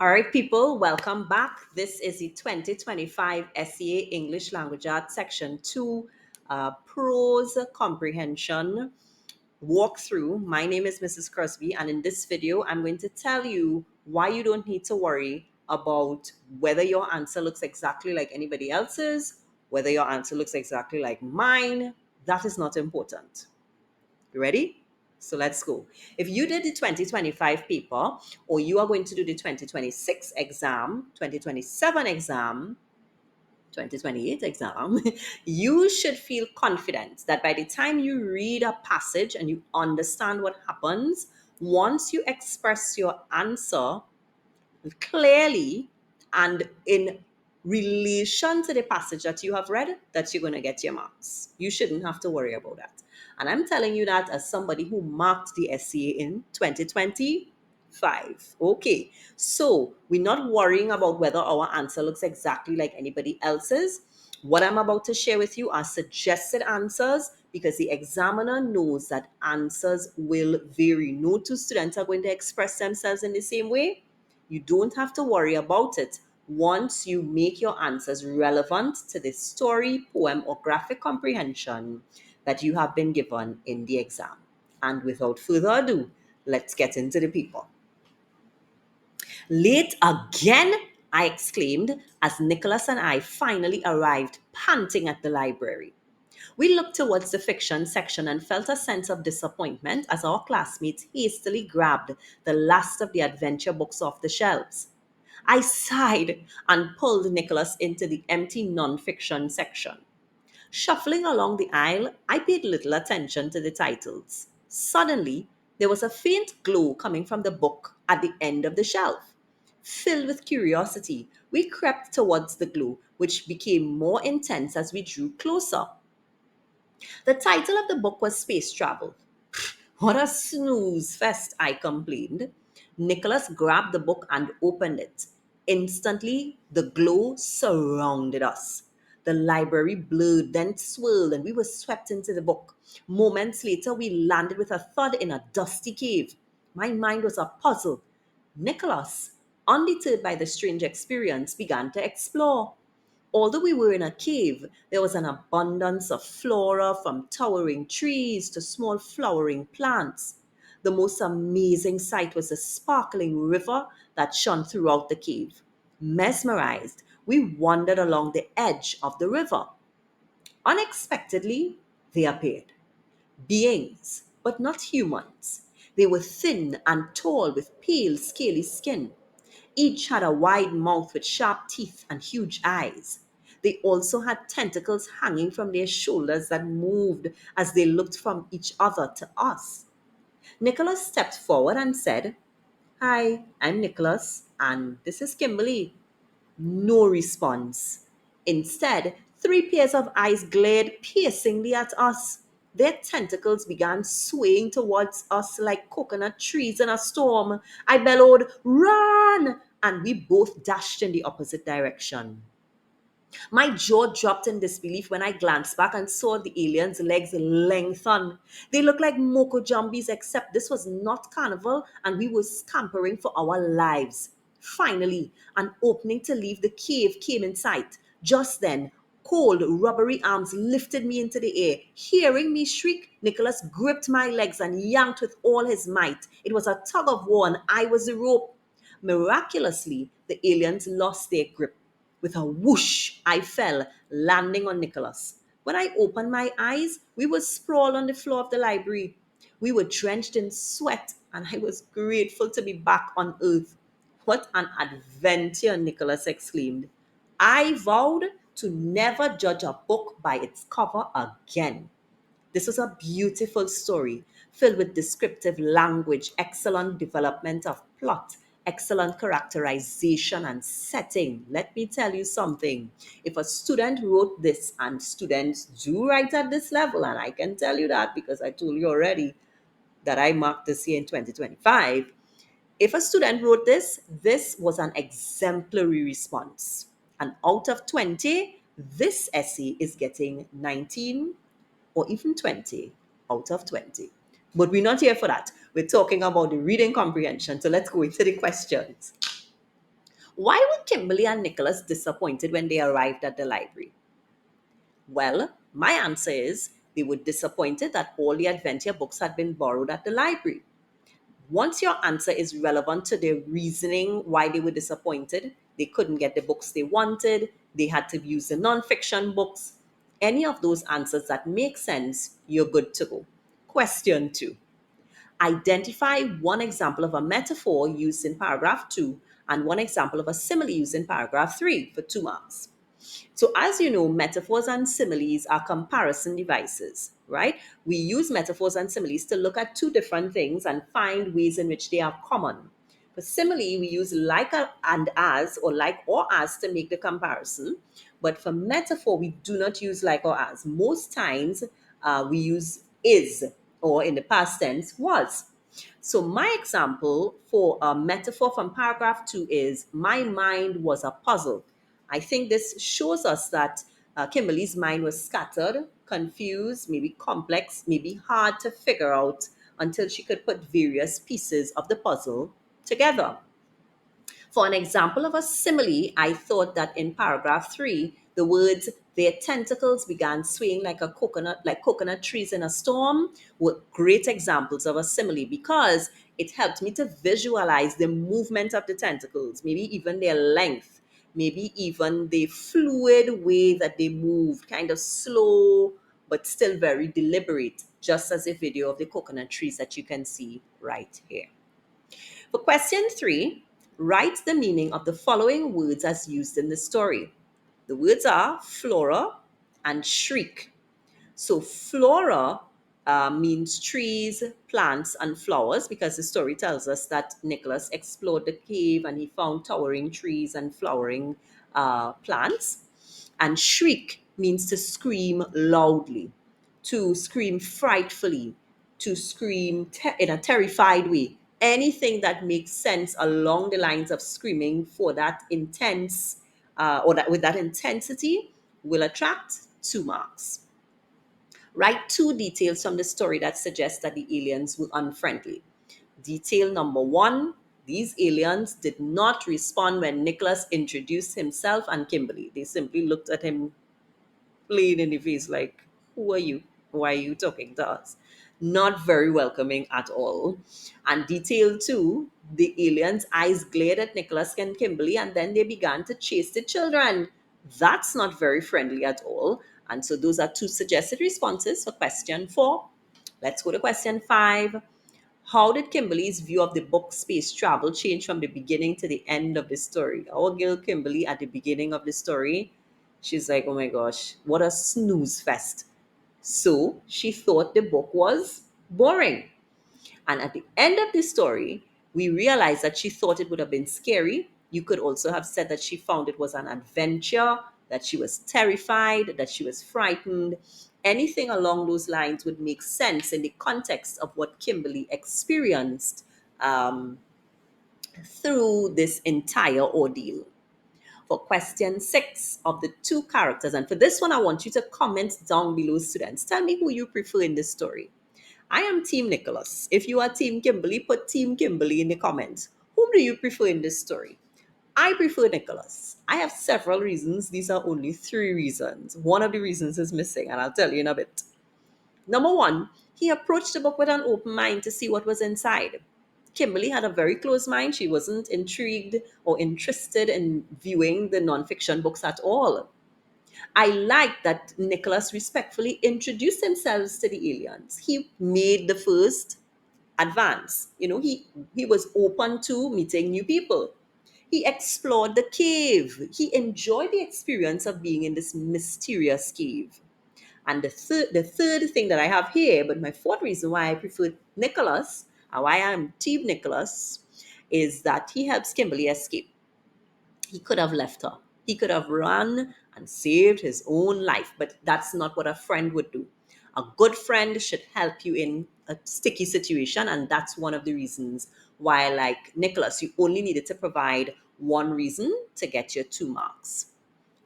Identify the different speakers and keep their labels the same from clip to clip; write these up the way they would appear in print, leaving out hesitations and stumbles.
Speaker 1: All right, people, welcome back. This is the 2025 S.E.A English Language Arts Section 2 Prose Comprehension walkthrough. My name is Mrs. Crosby, and in this video, I'm going to tell you why you don't need to worry about whether your answer looks exactly like anybody else's, whether your answer looks exactly like mine. That is not important. You ready? So let's go. If you did the 2025 paper, or you are going to do the 2026 exam, 2027 exam, 2028 exam, you should feel confident that by the time you read a passage and you understand what happens, once you express your answer clearly and in relation to the passage that you have read, that you're going to get your marks. You shouldn't have to worry about that. And I'm telling you that as somebody who marked the S.E.A in 2025. Okay, so we're not worrying about whether our answer looks exactly like anybody else's. What I'm about to share with you are suggested answers because the examiner knows that answers will vary. No two students are going to express themselves in the same way. You don't have to worry about it once you make your answers relevant to the story, poem, or graphic comprehension that you have been given in the exam. And without further ado, let's get into the paper. Late again, I exclaimed as Nicholas and I finally arrived, panting at the library. We looked towards the fiction section and felt a sense of disappointment as our classmates hastily grabbed the last of the adventure books off the shelves. I sighed and pulled Nicholas into the empty non-fiction section. Shuffling along the aisle, I paid little attention to the titles. Suddenly, there was a faint glow coming from the book at the end of the shelf. Filled with curiosity, we crept towards the glow, which became more intense as we drew closer. The title of the book was Space Travel. What a snooze fest, I complained. Nicholas grabbed the book and opened it. Instantly, the glow surrounded us. The library blurred, then swirled, and we were swept into the book. Moments later, we landed with a thud in a dusty cave. My mind was a puzzle. Nicholas, undeterred by the strange experience, began to explore. Although we were in a cave, there was an abundance of flora from towering trees to small flowering plants. The most amazing sight was a sparkling river that shone throughout the cave. Mesmerized, we wandered along the edge of the river. Unexpectedly, they appeared. Beings, but not humans. They were thin and tall with pale, scaly skin. Each had a wide mouth with sharp teeth and huge eyes. They also had tentacles hanging from their shoulders that moved as they looked from each other to us. Nicholas stepped forward and said, "Hi, I'm Nicholas, and this is Kimberly." No response. Instead, three pairs of eyes glared piercingly at us. Their tentacles began swaying towards us like coconut trees in a storm. I bellowed, "Run!" And we both dashed in the opposite direction. My jaw dropped in disbelief when I glanced back and saw the aliens' legs lengthen. They looked like Moko Jumbies, except this was not carnival and we were scampering for our lives. Finally, an opening to leave the cave came in sight. Just then, cold, rubbery arms lifted me into the air. Hearing me shriek, Nicholas gripped my legs and yanked with all his might. It was a tug of war and I was the rope. Miraculously, the aliens lost their grip. With a whoosh, I fell, landing on Nicholas. When I opened my eyes, we were sprawled on the floor of the library. We were drenched in sweat, and I was grateful to be back on Earth. What an adventure, Nicholas exclaimed. I vowed to never judge a book by its cover again. This was a beautiful story filled with descriptive language, excellent development of plot, excellent characterization and setting. Let me tell you something. If a student wrote this, and students do write at this level, and I can tell you that because I told you already that I marked this year in 2025. If a student wrote this, this was an exemplary response. And out of 20, this essay is getting 19 or even 20 out of 20. But we're not here for that. We're talking about the reading comprehension. So let's go into the questions. Why were Kimberly and Nicholas disappointed when they arrived at the library? Well, my answer is they were disappointed that all the adventure books had been borrowed at the library. Once your answer is relevant to their reasoning why they were disappointed, they couldn't get the books they wanted, they had to use the non-fiction books, any of those answers that make sense, you're good to go. Question 2. Identify one example of a metaphor used in paragraph 2 and one example of a simile used in paragraph 3 for 2 marks. So, as you know, metaphors and similes are comparison devices, right? We use metaphors and similes to look at two different things and find ways in which they are common. For simile, we use and as, or like or as, to make the comparison. But for metaphor, we do not use like or as. Most times, we use is, or in the past tense, was. So, my example for a metaphor from paragraph 2 is my mind was a puzzle. I think this shows us that Kimberly's mind was scattered, confused, maybe complex, maybe hard to figure out until she could put various pieces of the puzzle together. For an example of a simile, I thought that in paragraph 3, the words their tentacles began swaying like coconut trees in a storm were great examples of a simile because it helped me to visualize the movement of the tentacles, maybe even their length, maybe even the fluid way that they moved, kind of slow but still very deliberate, just as a video of the coconut trees that you can see right here. For question 3, write the meaning of the following words as used in the story. The words are flora and shriek. So, flora means trees, plants, and flowers because the story tells us that Nicholas explored the cave and he found towering trees and flowering plants. And shriek means to scream loudly, to scream frightfully, to scream in a terrified way. Anything that makes sense along the lines of screaming for that intense or that with that intensity will attract 2 marks. Write 2 details from the story that suggest that the aliens were unfriendly. Detail number 1, these aliens did not respond when Nicholas introduced himself and Kimberly. They simply looked at him plain in the face, like, who are you? Why are you talking to us? Not very welcoming at all. And detail 2, the aliens' eyes glared at Nicholas and Kimberly, and then they began to chase the children. That's not very friendly at all. And so those are 2 suggested responses for question 4. Let's go to question 5. How did Kimberly's view of the book space travel change from the beginning to the end of the story? Our girl Kimberly at the beginning of the story, she's like, oh my gosh, what a snooze fest. So she thought the book was boring. And at the end of the story, we realized that she thought it would have been scary. You could also have said that she found it was an adventure, that she was terrified, that she was frightened. Anything along those lines would make sense in the context of what Kimberly experienced um, through this entire ordeal. For question 6 of the 2 characters, and for this one, I want you to comment down below, students. Tell me who you prefer in this story. I am Team Nicholas. If you are Team Kimberly, put Team Kimberly in the comments. Whom do you prefer in this story? I prefer Nicholas. I have several reasons. These are only 3 reasons. One of the reasons is missing, and I'll tell you in a bit. Number 1, he approached the book with an open mind to see what was inside. Kimberly had a very closed mind. She wasn't intrigued or interested in viewing the nonfiction books at all. I like that Nicholas respectfully introduced himself to the aliens. He made the first advance. He was open to meeting new people. He explored the cave. He enjoyed the experience of being in this mysterious cave. And the third thing that I have here, but my fourth reason why I prefer Nicholas, and why I'm Team Nicholas, is that he helps Kimberly escape. He could have left her. He could have run and saved his own life, but that's not what a friend would do. A good friend should help you in a sticky situation, and that's one of the reasons why, like Nicholas, you only needed to provide one reason to get your 2 marks.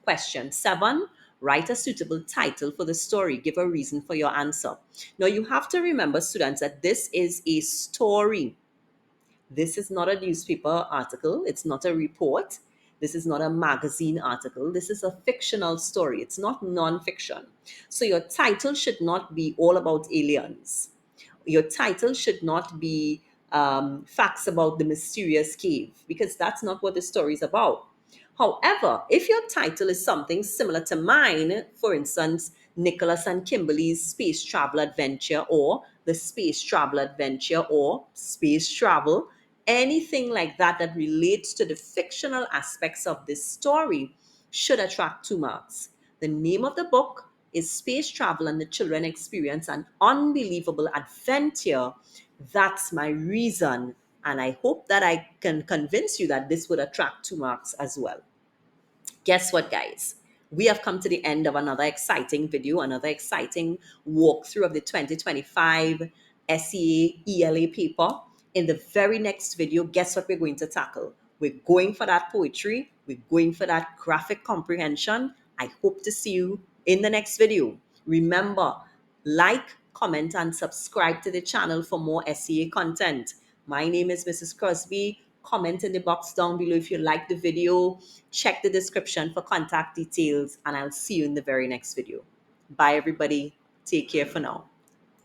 Speaker 1: Question 7. Write a suitable title for the story. Give a reason for your answer. Now, you have to remember, students, that this is a story. This is not a newspaper article. It's not a report. This is not a magazine article. This is a fictional story. It's not non-fiction. So your title should not be all about aliens. Your title should not be facts about the mysterious cave, because that's not what the story is about. However, if your title is something similar to mine, for instance, Nicholas and Kimberly's Space Travel Adventure, or The Space Travel Adventure, or Space Travel, anything like that that relates to the fictional aspects of this story should attract 2 marks. The name of the book is Space Travel and the Children Experience an Unbelievable Adventure. That's my reason. And I hope that I can convince you that this would attract 2 marks as well. Guess what, guys? We have come to the end of another exciting video, another exciting walkthrough of the 2025 S.E.A. ELA paper. In the very next video, guess what we're going to tackle? We're going for that poetry. We're going for that graphic comprehension. I hope to see you in the next video. Remember, like, comment, and subscribe to the channel for more S.E.A. content. My name is Mrs. Crosby. Comment in the box down below if you like the video. Check the description for contact details, and I'll see you in the very next video. Bye, everybody. Take care for now.